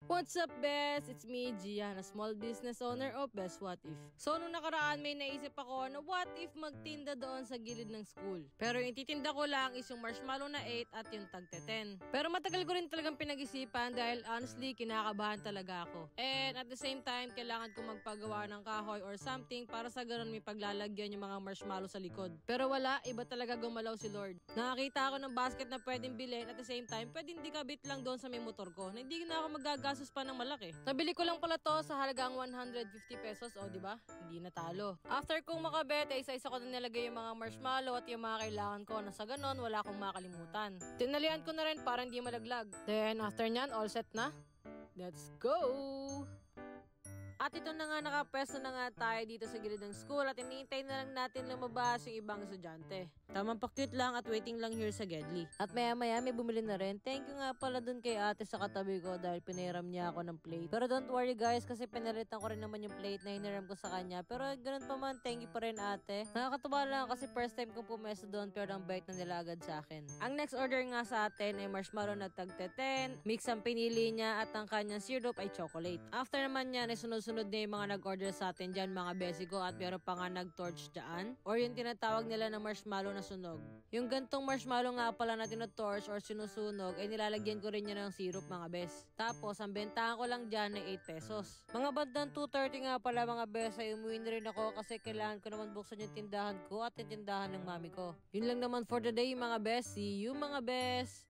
What's up, Bes? It's me, Gian, a small business owner of Best What If. So, nung nakaraan may naisip ako na what if magtinda doon sa gilid ng school. Pero yung titinda ko lang is yung marshmallow na 8 at yung tagte 10. Pero matagal ko rin talagang pinag-isipan dahil honestly, kinakabahan talaga ako. And at the same time, kailangan ko magpagawa ng kahoy or something para sa ganun may paglalagyan yung mga marshmallow sa likod. Pero wala, iba talaga gumalaw si Lord. Nakakita ako ng basket na pwedeng bilhin at the same time, pwedeng dikabit lang doon sa may motor ko na hindi na ako magagastos pa ng malaki. Nabili ko lang pala to sa halagang 150 pesos, o diba? Hindi natalo. After kong makabet, ay isa-isa ko na nilagay yung mga marshmallow at yung mga kailangan ko na sa ganon wala akong makalimutan. Tinalian ko na rin para hindi malaglag. Then after nyan, all set na. Let's go! At ito na nga, nakapwesto na nga tayo dito sa gilid ng school at iniintay na lang natin lumabas yung ibang estudyante. Tamang pa-cute lang at waiting lang here sa Gedli. At maya-maya may bumili na rin. Thank you nga pala dun kay ate sa katabi ko dahil piniram niya ako ng plate. Pero don't worry guys kasi pinalitan ko rin naman yung plate na hiniram ko sa kanya. Pero ganun pa man, thank you pa rin ate. Nakakatuwa lang kasi first time kong pumesto doon pero ang bait na nila agad sa akin. Ang next order nga sa atin ay marshmallow na tagte 10. Mix ang pinili niya at ang kanyang syrup ay chocolate. After naman niya ay sunod-sunod na yung mga nag-order sa atin dyan mga besi ko at meron pa nga nag-torch dyan. Or yung tinatawag nila na marshmallow na sunog. Yung gantong marshmallow nga pala na tinatorch or sinusunog ay nilalagyan ko rin yun ng syrup mga bes. Tapos ang bentahan ko lang dyan ay 8 pesos. Mga bandang 2:30 nga pala mga bes ay umuwi na rin ako kasi kailangan ko naman buksan yung tindahan ko at yung tindahan ng mami ko. Yun lang naman for the day mga bes. See you mga bes!